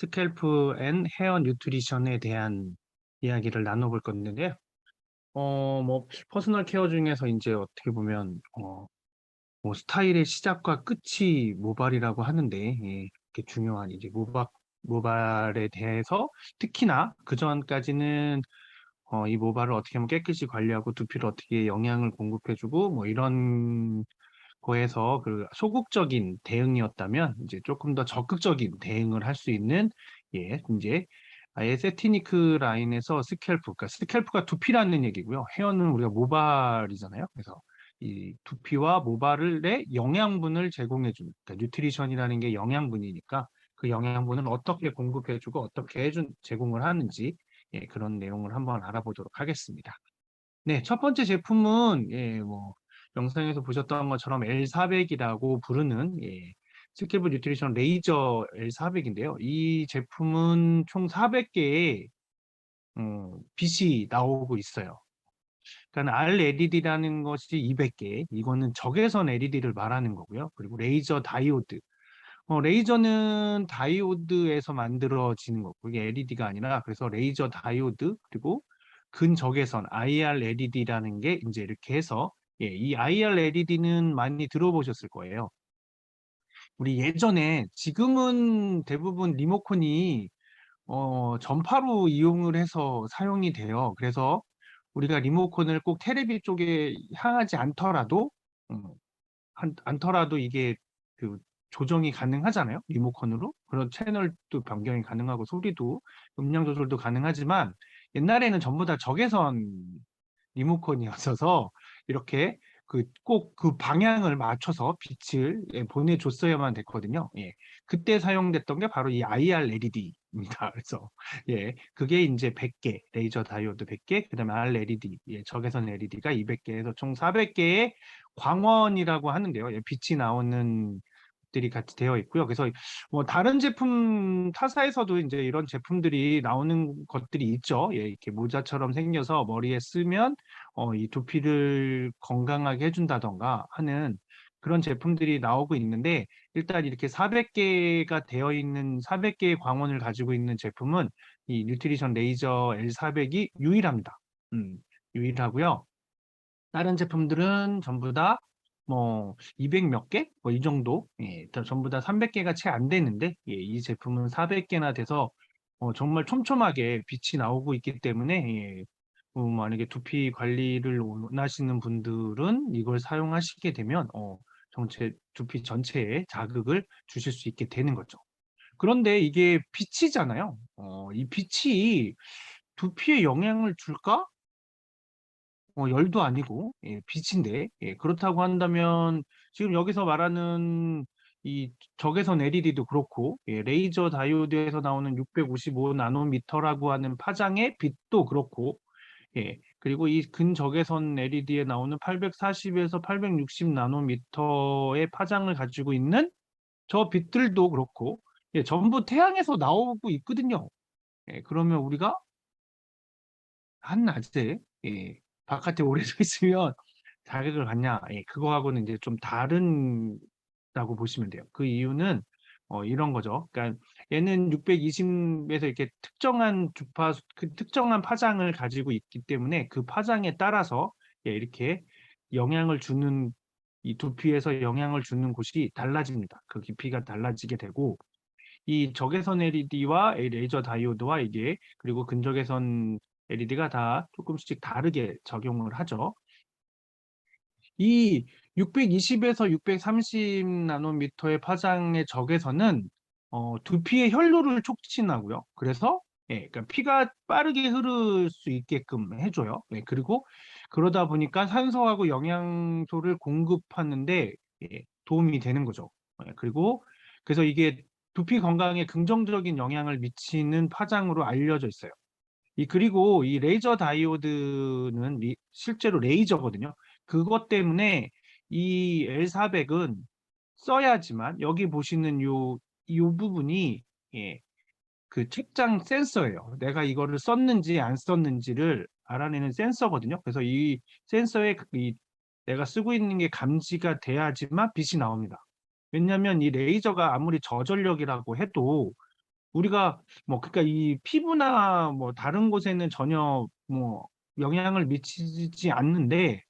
스캘프 앤 헤어 뉴트리션에 대한 이야기를 나눠볼 건데요. 퍼스널 케어 중에서 이제 어떻게 보면, 스타일의 시작과 끝이 모발이라고 하는데, 예, 이렇게 중요한 이제 모발에 대해서 특히나 그 전까지는 이 모발을 어떻게 하면 깨끗이 관리하고 두피를 어떻게 영양을 공급해주고 뭐 이런 거에서 그 소극적인 대응이었다면 이제 조금 더 적극적인 대응을 할 수 있는 이제 아예 세티니크 라인에서 스캘프가 두피라는 얘기고요. 헤어는 우리가 모발이잖아요. 그래서 이 두피와 모발의 영양분을 제공해 주는 그러니까 뉴트리션이라는 게 영양분이니까 그 영양분을 어떻게 공급해 주고 어떻게 제공을 하는지 그런 내용을 한번 알아보도록 하겠습니다. 네, 첫 번째 제품은 영상에서 보셨던 것처럼 L400이라고 부르는 스킬브 뉴트리션 레이저 L400인데요. 이 제품은 총 400개의 빛이 나오고 있어요. 그러니까 RLED라는 것이 200개, 이거는 적외선 LED를 말하는 거고요. 그리고 레이저 다이오드. 레이저는 다이오드에서 만들어지는 거고, 이게 LED가 아니라, 그래서 레이저 다이오드, 그리고 근적외선 IR LED라는 게 이제 이렇게 해서, 이 IR LED는 많이 들어보셨을 거예요. 우리 예전에, 지금은 대부분 리모컨이, 전파로 이용을 해서 사용이 돼요. 그래서 우리가 리모컨을 꼭 테레비 쪽에 향하지 않더라도, 음, 않더라도 이게 그 조정이 가능하잖아요. 리모컨으로. 그런 채널도 변경이 가능하고 소리도 음량 조절도 가능하지만 옛날에는 전부 다 적외선 리모컨이었어서 이렇게 꼭 그 방향을 맞춰서 빛을 보내줬어야만 됐거든요. 그때 사용됐던 게 바로 이 IR LED입니다. 그래서 그게 이제 100개, 레이저 다이오드 100개, 그다음에 RLED, 적외선 LED가 200개에서 총 400개의 광원이라고 하는데요. 빛이 나오는 들이 같이 되어 있고요. 그래서 뭐 다른 제품 타사에서도 이제 이런 제품들이 나오는 것들이 있죠. 이렇게 모자처럼 생겨서 머리에 쓰면 이 두피를 건강하게 해준다던가 하는 그런 제품들이 나오고 있는데 일단 이렇게 400개가 되어 있는 400개의 광원을 가지고 있는 제품은 이 뉴트리션 레이저 L400이 유일합니다. 유일하고요. 다른 제품들은 전부 다 뭐 200 몇 개? 뭐 이 정도? 전부 다 300개가 채 안 되는데 이 제품은 400개나 돼서 정말 촘촘하게 빛이 나오고 있기 때문에 만약에 두피 관리를 원하시는 분들은 이걸 사용하시게 되면 전체 두피 전체에 자극을 주실 수 있게 되는 거죠. 그런데 이게 빛이잖아요. 이 빛이 두피에 영향을 줄까? 열도 아니고 빛인데 그렇다고 한다면 지금 여기서 말하는 이 적외선 LED도 그렇고 레이저 다이오드에서 나오는 655 나노미터라고 하는 파장의 빛도 그렇고 그리고 이 근적외선 LED에 나오는 840에서 860 나노미터의 파장을 가지고 있는 저 빛들도 그렇고 전부 태양에서 나오고 있거든요. 그러면 우리가 한낮에 바깥에 오래 서 있으면 자극을 받냐? 그거하고는 이제 좀 다른다고 보시면 돼요. 그 이유는 이런 거죠. 그러니까 얘는 620에서 이렇게 특정한 그 특정한 파장을 가지고 있기 때문에 그 파장에 따라서 이렇게 영향을 주는 이 두피에서 영향을 주는 곳이 달라집니다. 그 깊이가 달라지게 되고 이 적외선 LED와 레이저 다이오드와 이게 그리고 근적외선 LED가 다 조금씩 다르게 작용을 하죠. 이 620에서 630 나노미터의 파장의 적외선은 두피의 혈류를 촉진하고요. 그래서 그러니까 피가 빠르게 흐를 수 있게끔 해줘요. 그리고 그러다 보니까 산소하고 영양소를 공급하는데 도움이 되는 거죠. 그리고 그래서 이게 두피 건강에 긍정적인 영향을 미치는 파장으로 알려져 있어요. 그리고 이 레이저 다이오드는 실제로 레이저거든요. 그것 때문에 이 L400은 써야지만 여기 보시는 요 부분이 그 책장 센서예요. 내가 이거를 썼는지 안 썼는지를 알아내는 센서거든요. 그래서 이 센서에 내가 쓰고 있는 게 감지가 돼야지만 빛이 나옵니다. 왜냐하면 이 레이저가 아무리 저전력이라고 해도 우리가 뭐 그러니까 이 피부나 뭐 다른 곳에는 전혀 뭐 영향을 미치지 않는데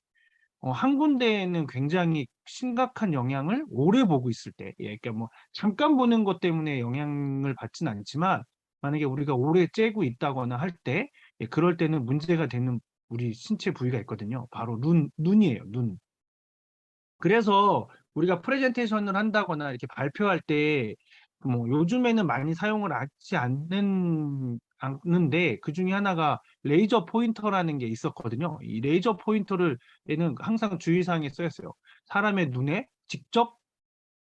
한 군데에는 굉장히 심각한 영향을 오래 보고 있을 때, 예, 그러니까 뭐 잠깐 보는 것 때문에 영향을 받지는 않지만 만약에 우리가 오래 쬐고 있다거나 할 때, 예, 그럴 때는 문제가 되는 우리 신체 부위가 있거든요. 바로 눈이에요, 눈. 그래서 우리가 프레젠테이션을 한다거나 이렇게 발표할 때, 뭐 요즘에는 많이 사용을 하지 않는데 그 중에 하나가 레이저 포인터라는 게 있었거든요. 이 레이저 포인터를 얘는 항상 주의사항에 써 있어요. 사람의 눈에 직접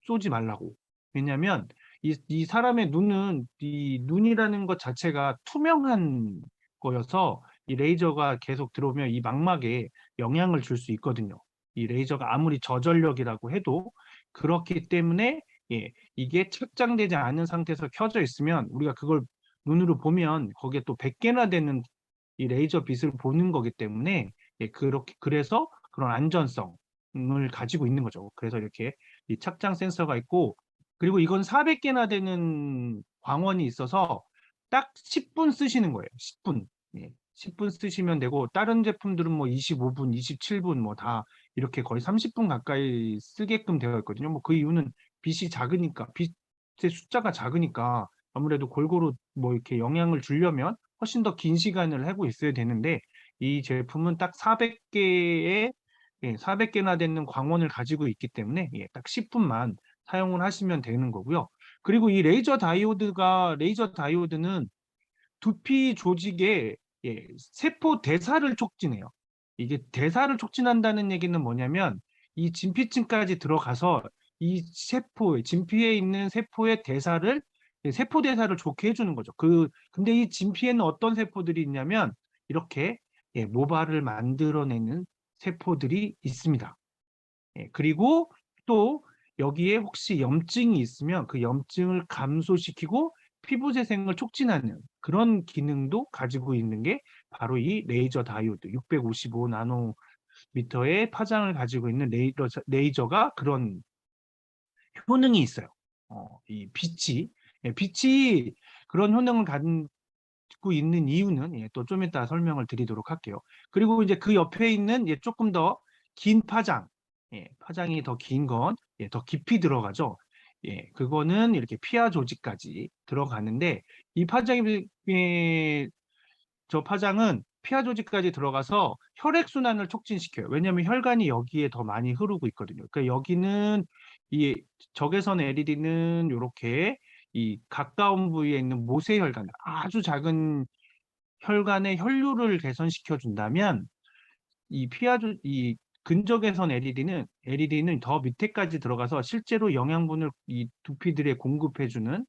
쏘지 말라고. 왜냐하면 이 사람의 눈은 이 눈이라는 것 자체가 투명한 거여서 이 레이저가 계속 들어오면 이 망막에 영향을 줄 수 있거든요. 이 레이저가 아무리 저전력이라고 해도 그렇기 때문에 예, 이게 착장되지 않은 상태에서 켜져 있으면 우리가 그걸 눈으로 보면 거기에 또 100개나 되는 이 레이저 빛을 보는 거기 때문에 예, 그렇게 그래서 그런 안전성을 가지고 있는 거죠. 그래서 이렇게 이 착장 센서가 있고 그리고 이건 400개나 되는 광원이 있어서 딱 10분 쓰시는 거예요. 10분. 예. 10분 쓰시면 되고 다른 제품들은 뭐 25분, 27분 뭐 다 이렇게 거의 30분 가까이 쓰게끔 되어 있거든요. 뭐 그 이유는 빛이 작으니까 빛의 숫자가 작으니까 아무래도 골고루 뭐 이렇게 영향을 주려면 훨씬 더 긴 시간을 하고 있어야 되는데 이 제품은 딱 400개의 400개나 되는 광원을 가지고 있기 때문에 예, 딱 10분만 사용을 하시면 되는 거고요. 그리고 이 레이저 다이오드는 두피 조직에 예, 세포 대사를 촉진해요. 이게 대사를 촉진한다는 얘기는 뭐냐면 이 진피층까지 들어가서 이 진피에 있는 세포의 대사를 세포 대사를 좋게 해주는 거죠. 근데 이 진피에는 어떤 세포들이 있냐면 이렇게 예, 모발을 만들어내는 세포들이 있습니다. 예, 그리고 또 여기에 혹시 염증이 있으면 그 염증을 감소시키고 피부 재생을 촉진하는 그런 기능도 가지고 있는 게 바로 이 레이저 다이오드 655 나노미터의 파장을 가지고 있는 레이저가 그런 효능이 있어요. 이 빛이 빛이 그런 효능을 갖고 있는 이유는 예, 또 좀 이따 설명을 드리도록 할게요. 그리고 이제 그 옆에 있는 예, 조금 더 긴 파장, 예, 파장이 더 긴 건, 예, 더 깊이 들어가죠. 예, 그거는 이렇게 피하 조직까지 들어가는데 이 저 파장은 피하 조직까지 들어가서 혈액 순환을 促진시켜요. 왜냐하면 혈관이 여기에 더 많이 흐르고 있거든요. 그러니까 여기는 이 적외선 LED는 이렇게 이 가까운 부위에 있는 모세혈관, 아주 작은 혈관의 혈류를 개선시켜 준다면 이 근적외선 LED는 더 밑에까지 들어가서 실제로 영양분을 이 두피들에 공급해 주는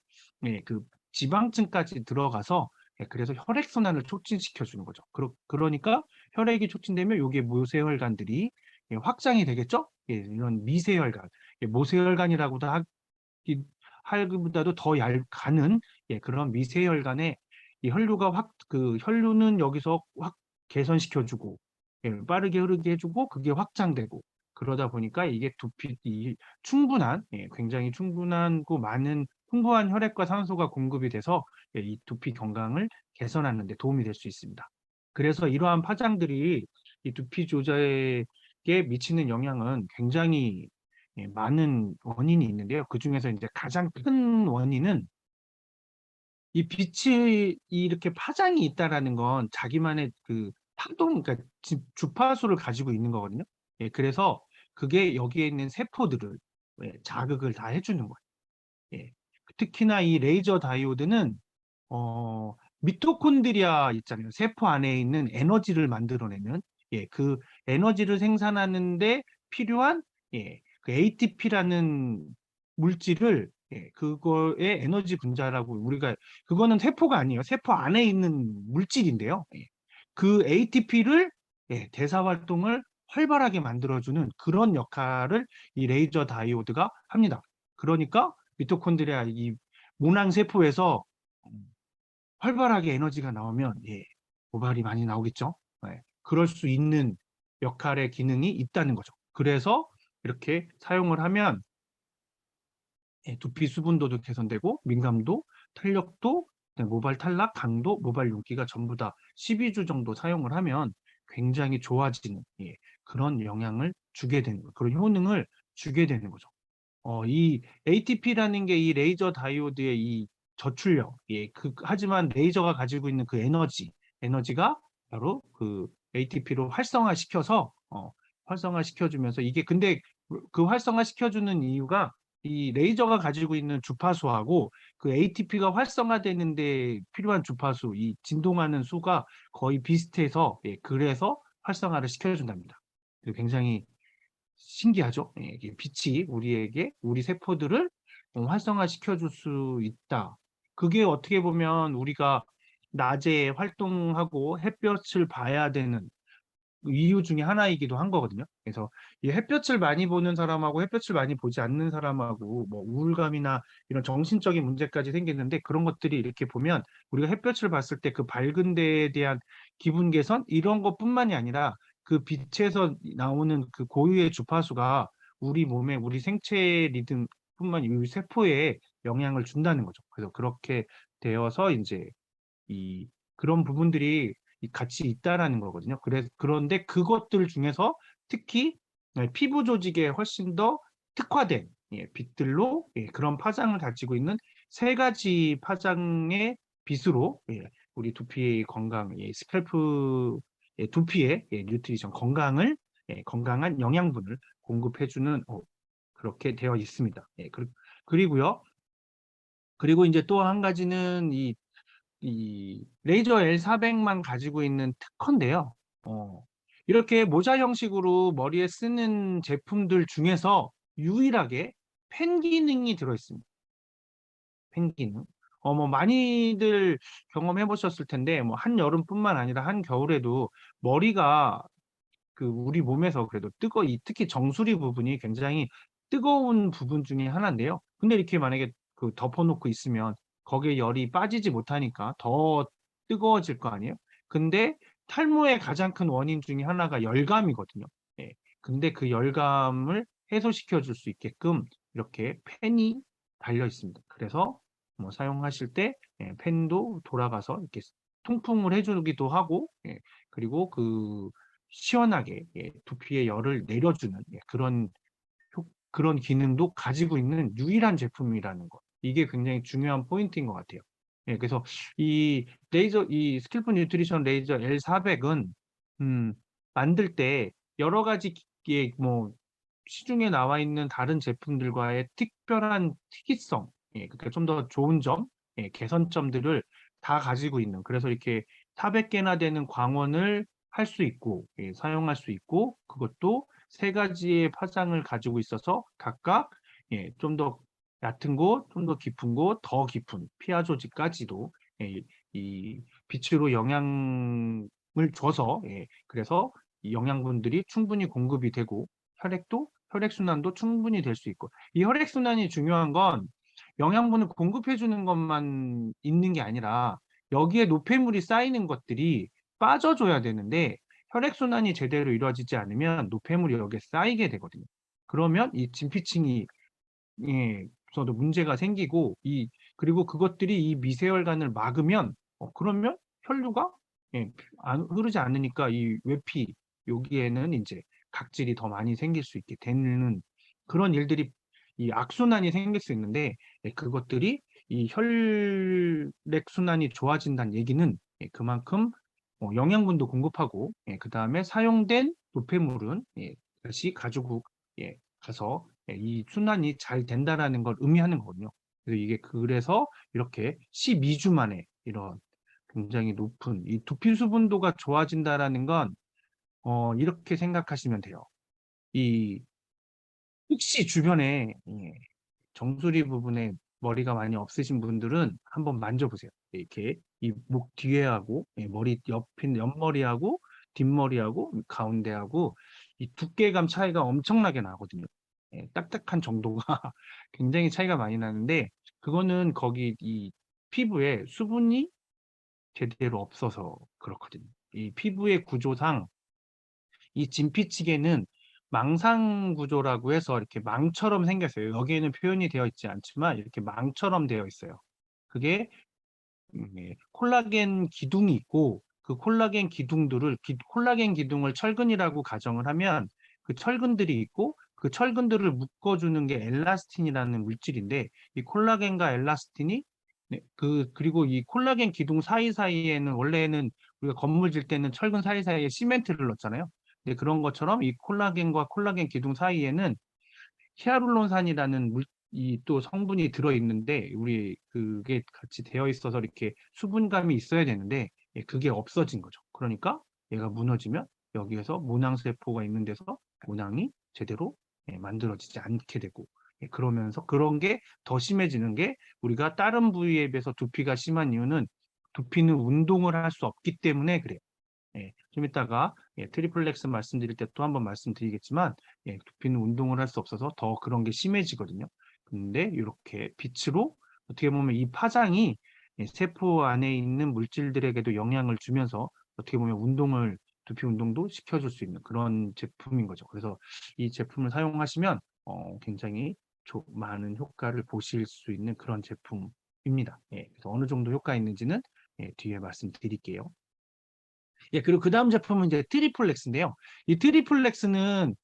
예, 그 지방층까지 들어가서 예, 그래서 혈액 순환을 촉진시켜 주는 거죠. 그러니까 혈액이 촉진되면 요게 모세혈관들이 예, 확장이 되겠죠? 예, 이런 미세혈관, 예, 모세혈관이라고도 하기보다도 더 가는 예, 그런 미세혈관에 이 혈류가 혈류는 여기서 확 개선시켜주고 예, 빠르게 흐르게 해주고 그게 확장되고 그러다 보니까 이게 충분한 예, 굉장히 충분하고 많은 풍부한 혈액과 산소가 공급이 돼서 예, 이 두피 건강을 개선하는 데 도움이 될 수 있습니다. 그래서 이러한 파장들이 이 두피 조작에 미치는 영향은 굉장히 예, 많은 원인이 있는데요. 그중에서 이제 가장 큰 원인은 이 빛이 이렇게 파장이 있다라는 건 자기만의 그 그러니까 주파수를 가지고 있는 거거든요. 예, 그래서 그게 여기에 있는 세포들을 예, 자극을 다 해주는 거예요. 예. 특히나 이 레이저 다이오드는 미토콘드리아 있잖아요. 세포 안에 있는 에너지를 만들어내는 그 에너지를 생산하는데 필요한 그 ATP라는 물질을 그거의 에너지 분자라고 우리가 그거는 세포가 아니에요. 세포 안에 있는 물질인데요. 그 ATP를 대사 활동을 활발하게 만들어주는 그런 역할을 이 레이저 다이오드가 합니다. 그러니까 미토콘드리아 이 모낭 세포에서 활발하게 에너지가 나오면 예, 모발이 많이 나오겠죠. 예, 그럴 수 있는 역할의 기능이 있다는 거죠. 그래서 이렇게 사용을 하면 예, 두피 수분도도 개선되고 민감도 탄력도, 모발 탈락, 강도, 모발 윤기가 전부 다 12주 정도 사용을 하면 굉장히 좋아지는, 그런 영향을 주게 되는, 그런 효능을 주게 되는 거죠. 이 ATP라는 게 이 레이저 다이오드의 이 저출력, 하지만 레이저가 가지고 있는 그 에너지가 바로 그 ATP로 활성화시켜주면서 이게 근데 그 활성화시켜주는 이유가 이 레이저가 가지고 있는 주파수하고 그 ATP가 활성화되는데 필요한 주파수, 이 진동하는 수가 거의 비슷해서, 그래서 활성화를 시켜준답니다. 굉장히 신기하죠? 이게 빛이 우리 세포들을 활성화시켜 줄 수 있다. 그게 어떻게 보면 우리가 낮에 활동하고 햇볕을 봐야 되는 이유 중에 하나이기도 한 거거든요. 그래서 이 햇볕을 많이 보는 사람하고 햇볕을 많이 보지 않는 사람하고 뭐 우울감이나 이런 정신적인 문제까지 생기는데, 그런 것들이 이렇게 보면 우리가 햇볕을 봤을 때 그 밝은 데에 대한 기분 개선 이런 것뿐만이 아니라 그 빛에서 나오는 그 고유의 주파수가 우리 몸에 우리 생체 리듬뿐만 아니라 우리 세포에 영향을 준다는 거죠. 그래서 그렇게 되어서 이제 이 그런 부분들이 같이 있다라는 거거든요. 그런데 그것들 중에서 특히 피부 조직에 훨씬 더 특화된, 빛들로, 그런 파장을 가지고 있는 세 가지 파장의 빛으로, 우리 두피의 건강, 스칼프, 두피의 뉴트리션 건강한 영양분을 공급해주는, 그렇게 되어 있습니다. 그리고요. 그리고 이제 또 한 가지는 이 레이저 L400만 가지고 있는 특허인데요. 이렇게 모자 형식으로 머리에 쓰는 제품들 중에서 유일하게 펜 기능이 들어있습니다. 펜 기능. 뭐 많이들 경험해 보셨을 텐데, 뭐 한여름뿐만 아니라 한겨울에도 머리가 그 우리 몸에서 그래도 특히 정수리 부분이 굉장히 뜨거운 부분 중에 하나인데요. 근데 이렇게 만약에 그 덮어놓고 있으면 거기에 열이 빠지지 못하니까 더 뜨거워질 거 아니에요? 근데 탈모의 가장 큰 원인 중에 하나가 열감이거든요. 예. 근데 그 열감을 해소시켜 줄 수 있게끔 이렇게 팬이 달려 있습니다. 그래서 뭐 사용하실 때 팬도 돌아가서 이렇게 통풍을 해주기도 하고, 그리고 그 시원하게, 두피의 열을 내려주는, 그런 기능도 가지고 있는 유일한 제품이라는 것. 이게 굉장히 중요한 포인트인 것 같아요. 그래서 이 스킬프 뉴트리션 레이저 L400은 만들 때 여러 가지 뭐 시중에 나와 있는 다른 제품들과의 특별한 특이성, 그러니까 좀 더 좋은 점, 개선점들을 다 가지고 있는, 그래서 이렇게 400개나 되는 광원을 할 수 있고, 사용할 수 있고, 그것도 세 가지의 파장을 가지고 있어서 각각, 좀 더 얕은 곳, 좀 더 깊은 곳, 더 깊은 피하 조직까지도, 이 빛으로 영향을 줘서, 그래서 이 영양분들이 충분히 공급이 되고 혈액순환도 충분히 될 수 있고, 이 혈액순환이 중요한 건 영양분을 공급해 주는 것만 있는 게 아니라 여기에 노폐물이 쌓이는 것들이 빠져줘야 되는데, 혈액순환이 제대로 이루어지지 않으면 노폐물이 여기에 쌓이게 되거든요. 그러면 이 진피층이, 저도 문제가 생기고, 그리고 그것들이 이 미세혈관을 막으면, 그러면 혈류가, 흐르지 않으니까 이 외피, 여기에는 이제 각질이 더 많이 생길 수 있게 되는 그런 일들이, 이 악순환이 생길 수 있는데, 그것들이 이 혈액 순환이 좋아진다는 얘기는, 그만큼 영양분도 공급하고, 그 다음에 사용된 노폐물은, 다시 가지고 가서, 이 순환이 잘 된다라는 걸 의미하는 거거든요. 그래서 이렇게 12주 만에 이런 굉장히 높은 이 두피 수분도가 좋아진다라는 건, 이렇게 생각하시면 돼요. 이 혹시 주변에, 정수리 부분에 머리가 많이 없으신 분들은 한번 만져보세요. 이렇게 이 목 뒤에하고, 머리 옆머리하고 뒷머리하고 가운데하고 이 두께감 차이가 엄청나게 나거든요. 딱딱한 정도가 굉장히 차이가 많이 나는데, 그거는 거기 이 피부에 수분이 제대로 없어서 그렇거든요. 이 피부의 구조상 이 진피층에는 망상 구조라고 해서 이렇게 망처럼 생겼어요. 여기에는 표현이 되어 있지 않지만 이렇게 망처럼 되어 있어요. 그게 콜라겐 기둥이 있고 그 콜라겐 기둥을 철근이라고 가정을 하면 그 철근들이 있고 그 철근들을 묶어주는 게 엘라스틴이라는 물질인데 이 콜라겐과 엘라스틴이 그리고 이 콜라겐 기둥 사이사이에는 원래는 우리가 건물 질 때는 철근 사이사이에 시멘트를 넣잖아요. 근데 그런 것처럼 이 콜라겐과 콜라겐 기둥 사이에는 히알루론산이라는 이 또 성분이 들어있는데 우리 그게 같이 되어 있어서 이렇게 수분감이 있어야 되는데 그게 없어진 거죠. 그러니까 얘가 무너지면 여기에서 모낭세포가 있는 데서 모낭이 제대로 만들어지지 않게 되고 그러면서 그런 게 더 심해지는 게 우리가 다른 부위에 비해서 두피가 심한 이유는 두피는 운동을 할 수 없기 때문에 그래요. 좀 이따가 트리플렉스 말씀드릴 때 또 한번 말씀드리겠지만 두피는 운동을 할 수 없어서 더 그런 게 심해지거든요. 근데 이렇게 빛으로 어떻게 보면 이 파장이 세포 안에 있는 물질들에게도 영향을 주면서 어떻게 보면 두피 운동도 시켜줄 수 있는 그런 제품인 거죠. 그래서 이 제품을 사용하시면 굉장히 많은 효과를 보실 수 있는 그런 제품입니다. 그래서 어느 정도 효과 있는지는 뒤에 말씀드릴게요. 그리고 그 다음 제품은 이제 트리플렉스인데요. 이 트리플렉스는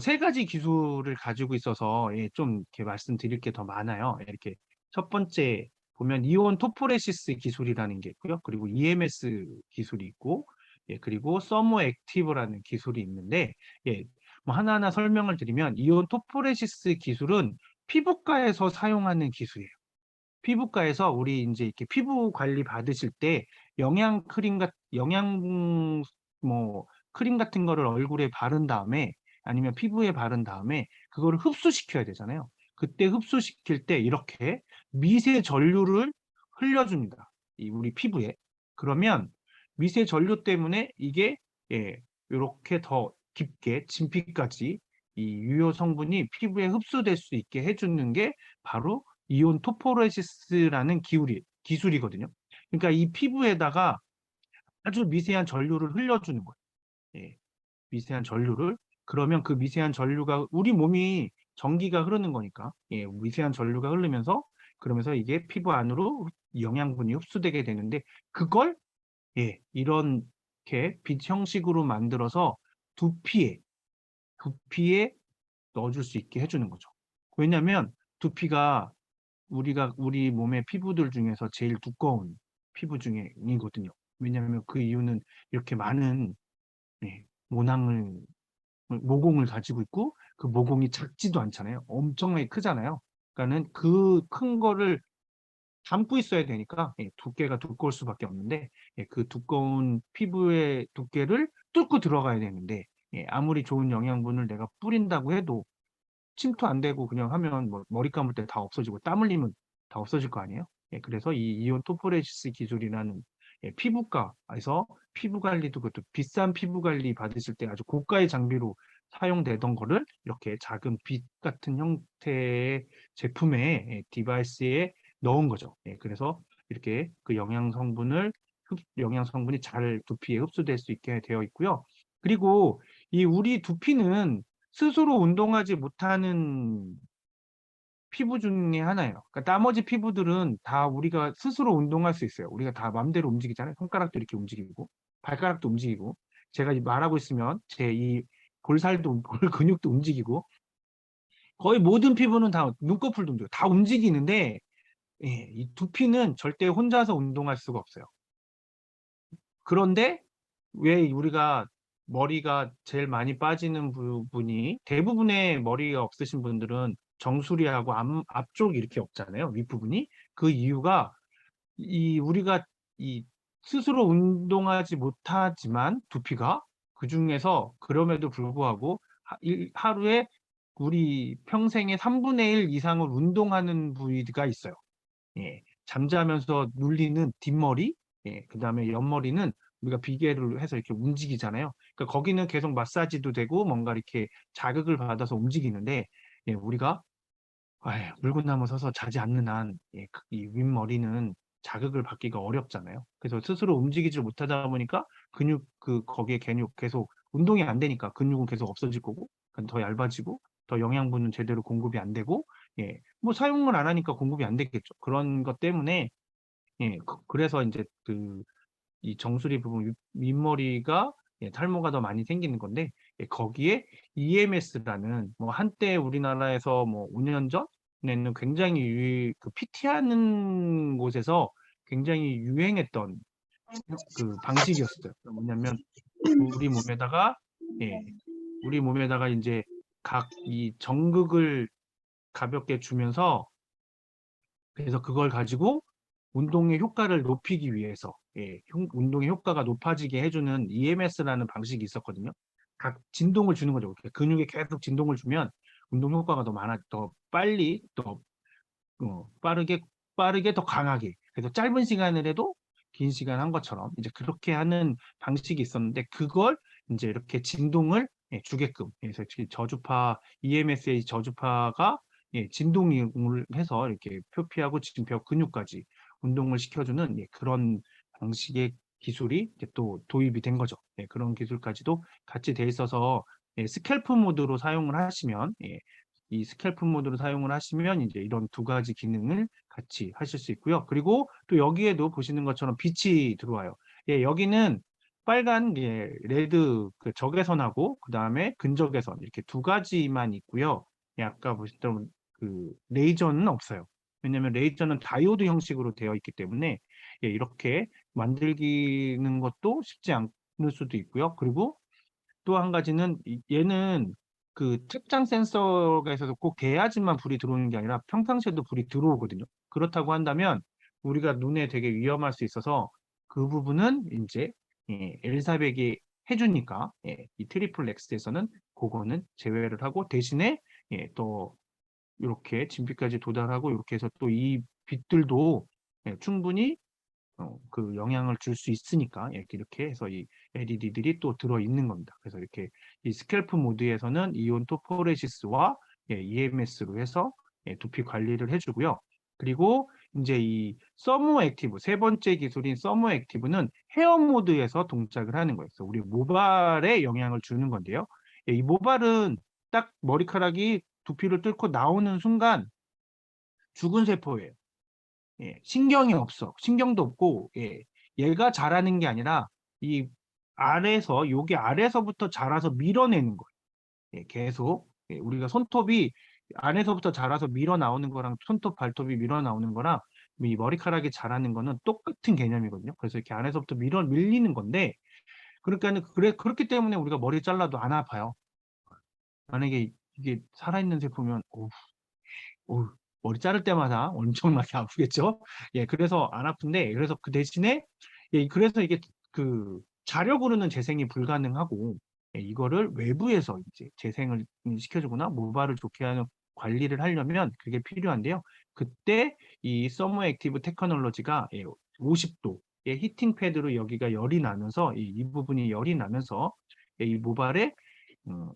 세 가지 기술을 가지고 있어서 좀 이렇게 말씀드릴 게 더 많아요. 이렇게 첫 번째 보면 이온 토포레시스 기술이라는 게 있고요. 그리고 EMS 기술이 있고, 그리고 서모 액티브라는 기술이 있는데, 뭐 하나하나 설명을 드리면 이온 토포레시스 기술은 피부과에서 사용하는 기술이에요. 피부과에서 우리 이제 이렇게 피부 관리 받으실 때 영양 뭐 크림 같은 거를 얼굴에 바른 다음에 아니면 피부에 바른 다음에 그거를 흡수시켜야 되잖아요. 그때 흡수시킬 때 이렇게 미세 전류를 흘려줍니다. 우리 피부에. 그러면 미세 전류 때문에 이게 이렇게 더 깊게 진피까지 이 유효 성분이 피부에 흡수될 수 있게 해주는 게 바로 이온 토포레시스라는 기술이거든요. 그러니까 이 피부에다가 아주 미세한 전류를 흘려주는 거예요. 미세한 전류를. 그러면 그 미세한 전류가 우리 몸이 전기가 흐르는 거니까 미세한 전류가 흐르면서 그러면서 이게 피부 안으로 영양분이 흡수되게 되는데 그걸 이렇게 빛 형식으로 만들어서 두피에 넣어줄 수 있게 해주는 거죠. 왜냐하면 두피가 우리 몸의 피부들 중에서 제일 두꺼운 피부 중에이거든요. 왜냐하면 그 이유는 이렇게 많은 모공을 가지고 있고 그 모공이 작지도 않잖아요. 엄청나게 크잖아요. 그러니까는 그 큰 거를 담고 있어야 되니까 두께가 두꺼울 수밖에 없는데 그 두꺼운 피부의 두께를 뚫고 들어가야 되는데 아무리 좋은 영양분을 내가 뿌린다고 해도 침투 안 되고 그냥 하면 뭐 머리 감을 때 다 없어지고 땀 흘리면 다 없어질 거 아니에요? 그래서 이 이온 토포레시스 기술이라는 피부과에서 피부 관리도 그것도 비싼 피부 관리 받으실 때 아주 고가의 장비로 사용되던 거를 이렇게 작은 빛 같은 형태의 제품에 디바이스에 넣은 거죠. 그래서 이렇게 그 영양 성분이 잘 두피에 흡수될 수 있게 되어 있고요. 그리고 이 우리 두피는 스스로 운동하지 못하는 피부 중에 하나예요. 그러니까 나머지 피부들은 다 우리가 스스로 운동할 수 있어요. 우리가 다 마음대로 움직이잖아요. 손가락도 이렇게 움직이고, 발가락도 움직이고, 제가 말하고 있으면 제 이 볼살도, 볼 근육도 움직이고, 거의 모든 피부는 다 눈꺼풀도 움직이고, 다 움직이는데, 이 두피는 절대 혼자서 운동할 수가 없어요. 그런데 왜 우리가 머리가 제일 많이 빠지는 부분이 대부분의 머리가 없으신 분들은 정수리하고 앞쪽이 이렇게 없잖아요. 윗부분이. 그 이유가 우리가 이 스스로 운동하지 못하지만 두피가 그중에서 그럼에도 불구하고 하루에 우리 평생의 3분의 1 이상을 운동하는 부위가 있어요. 잠자면서 눌리는 뒷머리, 그다음에 옆머리는 우리가 비계를 해서 이렇게 움직이잖아요. 그러니까 거기는 계속 마사지도 되고 뭔가 이렇게 자극을 받아서 움직이는데 우리가 물고 나무 서서 자지 않는 한 이 윗머리는 자극을 받기가 어렵잖아요. 그래서 스스로 움직이지 못하다 보니까 거기에 근육 계속 운동이 안 되니까 근육은 계속 없어질 거고 그러니까 더 얇아지고 더 영양분은 제대로 공급이 안 되고 뭐 사용을 안 하니까 공급이 안 되겠죠. 그런 것 때문에 그래서 이제 이 정수리 부분 윗머리가 탈모가 더 많이 생기는 건데 거기에 EMS라는 뭐 한때 우리나라에서 뭐 5년 전에는 굉장히 그 PT 하는 곳에서 굉장히 유행했던 그 방식이었어요. 뭐냐면 우리 몸에다가 예, 우리 몸에다가 이제 각 이 전극을 가볍게 주면서 그래서 그걸 가지고 운동의 효과를 높이기 위해서 운동의 효과가 높아지게 해주는 EMS라는 방식이 있었거든요. 각 진동을 주는 거죠. 근육에 계속 진동을 주면 운동 효과가 더 빨리, 더 빠르게, 더 강하게. 그래서 짧은 시간을 해도 긴 시간 한 것처럼 이제 그렇게 하는 방식이 있었는데 그걸 이제 이렇게 진동을 주게끔 그래서 저주파 EMS의 저주파가 진동을 해서 이렇게 표피하고 진표 근육까지 운동을 시켜주는 그런 방식의 기술이 이제 또 도입이 된 거죠. 그런 기술까지도 같이 돼 있어서 스캘프 모드로 사용을 하시면 이 스캘프 모드로 사용을 하시면 이제 이런 두 가지 기능을 같이 하실 수 있고요. 그리고 또 여기에도 보시는 것처럼 빛이 들어와요. 여기는 빨간 레드 그 적외선하고 그 다음에 근적외선 이렇게 두 가지만 있고요. 아까 보셨던 그 레이저는 없어요. 왜냐하면 레이저는 다이오드 형식으로 되어 있기 때문에 이렇게 만들기는 것도 쉽지 않을 수도 있고요. 그리고 또 한 가지는 얘는 그 특장 센서가 있어서 꼭 돼야지만 불이 들어오는 게 아니라 평상시에도 불이 들어오거든요. 그렇다고 한다면 우리가 눈에 되게 위험할 수 있어서 그 부분은 이제 엘사백이 해주니까 이 트리플 X에서는 그거는 제외를 하고 대신에 또 이렇게 진피까지 도달하고 이렇게 해서 또 이 빛들도 충분히 그 영향을 줄 수 있으니까 이렇게 해서 이 LED들이 또 들어 있는 겁니다. 그래서 이렇게 이 스캘프 모드에서는 이온 토포레시스와 EMS로 해서 두피 관리를 해주고요. 그리고 이제 이 서머 액티브 세 번째 기술인 서머 액티브는 헤어 모드에서 동작을 하는 거예요. 그래서 우리 모발에 영향을 주는 건데요. 이 모발은 딱 머리카락이 두피를 뚫고 나오는 순간 죽은 세포예요. 신경이 없어. 신경도 없고, 얘가 자라는 게 아니라, 이 여기 아래서부터 자라서 밀어내는 거예요. 계속. 우리가 손톱이 안에서부터 자라서 밀어 나오는 거랑 손톱, 발톱이 밀어 나오는 거랑 이 머리카락이 자라는 거는 똑같은 개념이거든요. 그래서 이렇게 안에서부터 밀리는 건데, 그러니까는, 그렇기 때문에 우리가 머리 잘라도 안 아파요. 만약에 이게 살아있는 제품이면, 어, 머리 자를 때마다 엄청나게 아프겠죠? 그래서 안 아픈데, 그래서 그 대신에, 그래서 이게 그 자력으로는 재생이 불가능하고, 이거를 외부에서 이제 재생을 시켜주거나 모발을 좋게 하는 관리를 하려면 그게 필요한데요. 그때 이 서머 액티브 테크놀로지가 50도의 히팅 패드로 여기가 열이 나면서 이 부분이 열이 나면서 이 모발에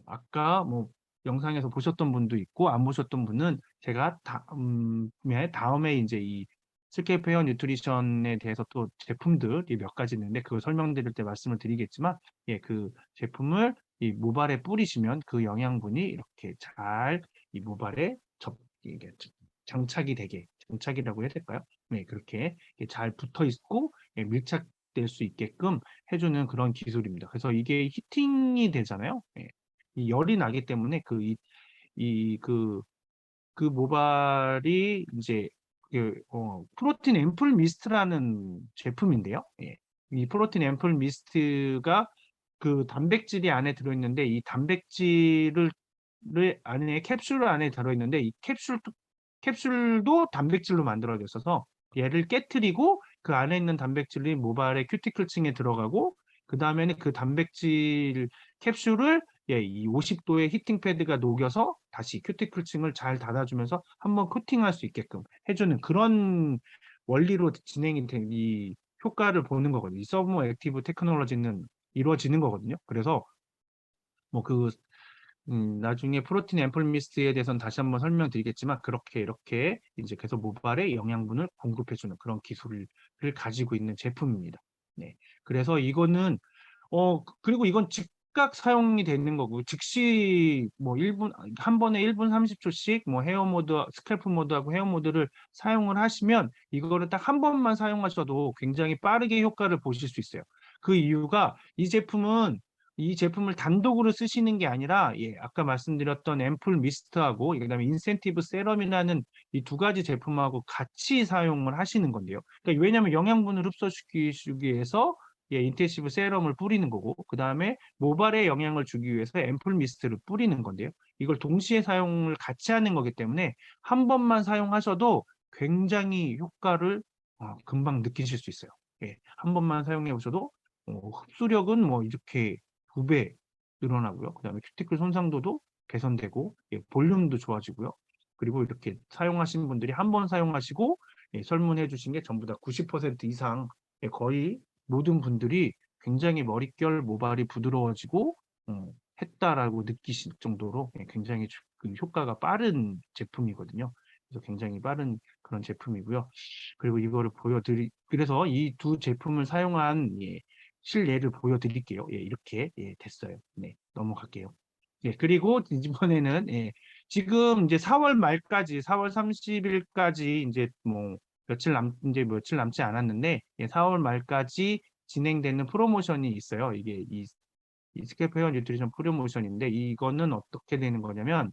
아까 뭐 영상에서 보셨던 분도 있고 안 보셨던 분은 제가 다음에 이제 이 스케이프 헤어 뉴트리션에 대해서 또 제품들이 몇 가지 있는데 그걸 설명드릴 때 말씀을 드리겠지만 그 제품을 이 모발에 뿌리시면 그 영양분이 이렇게 잘 이 모발에 이게 장착이 되게 장착이라고 해야 될까요? 그렇게 잘 붙어 있고 밀착될 수 있게끔 해주는 그런 기술입니다. 그래서 이게 히팅이 되잖아요. 이 열이 나기 때문에 그 모발이 이제 프로틴 앰플 미스트라는 제품인데요. 이 프로틴 앰플 미스트가 그 단백질이 안에 들어있는데 이 단백질을 안에 캡슐 안에 들어있는데 이 캡슐도 단백질로 만들어져 있어서 얘를 깨트리고 그 안에 있는 단백질이 모발의 큐티클층에 들어가고 그 다음에는 그 단백질 캡슐을 이 50도의 히팅 패드가 녹여서 다시 큐티클층을 잘 닫아주면서 한번 코팅할 수 있게끔 해주는 그런 원리로 진행이 된 이 효과를 보는 거거든요. 이 서머 액티브 테크놀로지는 이루어지는 거거든요. 그래서 뭐 나중에 프로틴 앰플 미스트에 대해서는 다시 한번 설명드리겠지만 그렇게 이렇게 이제 계속 모발에 영양분을 공급해주는 그런 기술을 가지고 있는 제품입니다. 그래서 이거는 그리고 이건 즉각 사용이 되는 거고 즉시 뭐 1분 한 번에 1분 30초씩 뭐 헤어 모드, 스캘프 모드하고 헤어 모드를 사용을 하시면 이거를 딱 한 번만 사용하셔도 굉장히 빠르게 효과를 보실 수 있어요. 그 이유가 이 제품을 단독으로 쓰시는 게 아니라 아까 말씀드렸던 앰플 미스트하고 그다음에 인센티브 세럼이라는 이 두 가지 제품하고 같이 사용을 하시는 건데요. 그러니까 왜냐하면 영양분을 흡수시키기 위해서 인텐시브 세럼을 뿌리는 거고 그다음에 모발에 영향을 주기 위해서 앰플 미스트를 뿌리는 건데요. 이걸 동시에 사용을 같이 하는 거기 때문에 한 번만 사용하셔도 굉장히 효과를 금방 느끼실 수 있어요. 한 번만 사용해 보셔도 흡수력은 뭐 이렇게 2배 늘어나고요. 그다음에 큐티클 손상도도 개선되고 볼륨도 좋아지고요. 그리고 이렇게 사용하신 분들이 한 번 사용하시고 설문해 주신 게 전부 다 90% 이상 거의 모든 분들이 굉장히 머릿결 모발이 부드러워지고 했다라고 느끼실 정도로 굉장히 그 효과가 빠른 제품이거든요. 그래서 굉장히 빠른 그런 제품이고요. 그리고 이거를 그래서 이 두 제품을 사용한 실례를 보여드릴게요. 이렇게 됐어요. 네, 넘어갈게요. 그리고 이번에는 지금 이제 4월 말까지 4월 30일까지 이제 뭐 이제 며칠 남지 않았는데 4월 말까지 진행되는 프로모션이 있어요. 이게 이 스캘프 헤어 뉴트리션 프로모션인데 이거는 어떻게 되는 거냐면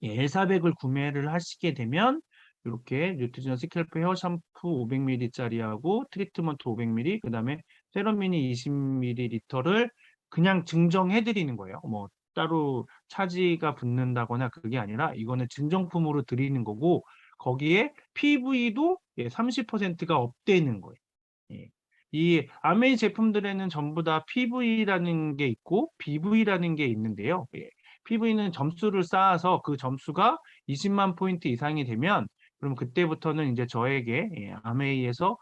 엘사백을 구매를 하시게 되면 이렇게 뉴트리션 스캘프 헤어 샴푸 500ml짜리하고 트리트먼트 500ml 그다음에 세럼미니 20ml를 그냥 증정해 드리는 거예요. 뭐 따로 차지가 붙는다거나 그게 아니라 이거는 증정품으로 드리는 거고 거기에 PV도 30%가 업되는 거예요. 예. 이 아메이 제품들에는 전부 다 PV라는 게 있고 BV라는 게 있는데요. PV는 점수를 쌓아서 그 점수가 20만 포인트 이상이 되면 그럼 그때부터는 이제 저에게 아메이에서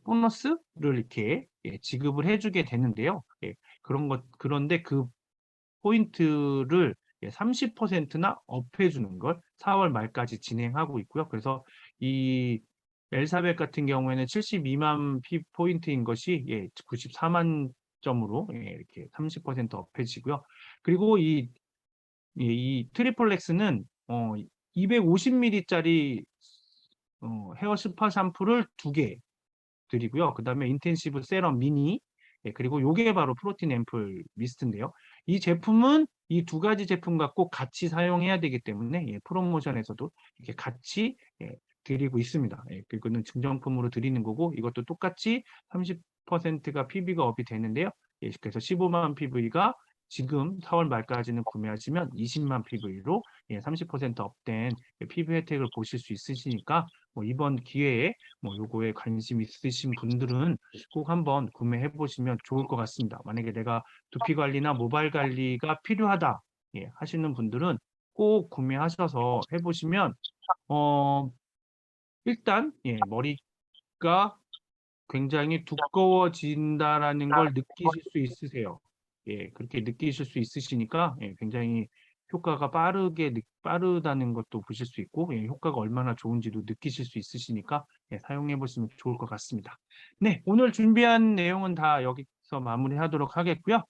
보너스를 이렇게 지급을 해주게 되는데요. 그런데 그 포인트를 30%나 업해주는 걸 4월 말까지 진행하고 있고요. 그래서 이 엘사벳 같은 경우에는 72만 포인트인 것이 94만 점으로 이렇게 30% 업해지고요. 그리고 이 트리플렉스는 250ml짜리 헤어 스파 샴푸를 2개 드리고요. 그다음에 인텐시브 세럼 미니 그리고 요게 바로 프로틴 앰플 미스트인데요. 이 제품은 이 두 가지 제품과 꼭 같이 사용해야 되기 때문에 프로모션에서도 이렇게 같이 드리고 있습니다. 그거는 증정품으로 드리는 거고 이것도 똑같이 30%가 PV가 업이 되는데요. 그래서 15만 PV가 지금 4월 말까지는 구매하시면 20만 PV로 30% 업된 PV 혜택을 보실 수 있으시니까 뭐 이번 기회에 뭐 요거에 관심 있으신 분들은 꼭 한번 구매해 보시면 좋을 것 같습니다. 만약에 내가 두피 관리나 모발 관리가 필요하다 하시는 분들은 꼭 구매하셔서 해보시면 일단 머리가 굉장히 두꺼워진다라는 걸 느끼실 수 있으세요. 그렇게 느끼실 수 있으시니까 굉장히 효과가 빠르다는 것도 보실 수 있고 효과가 얼마나 좋은지도 느끼실 수 있으시니까 사용해 보시면 좋을 것 같습니다. 네, 오늘 준비한 내용은 다 여기서 마무리하도록 하겠고요.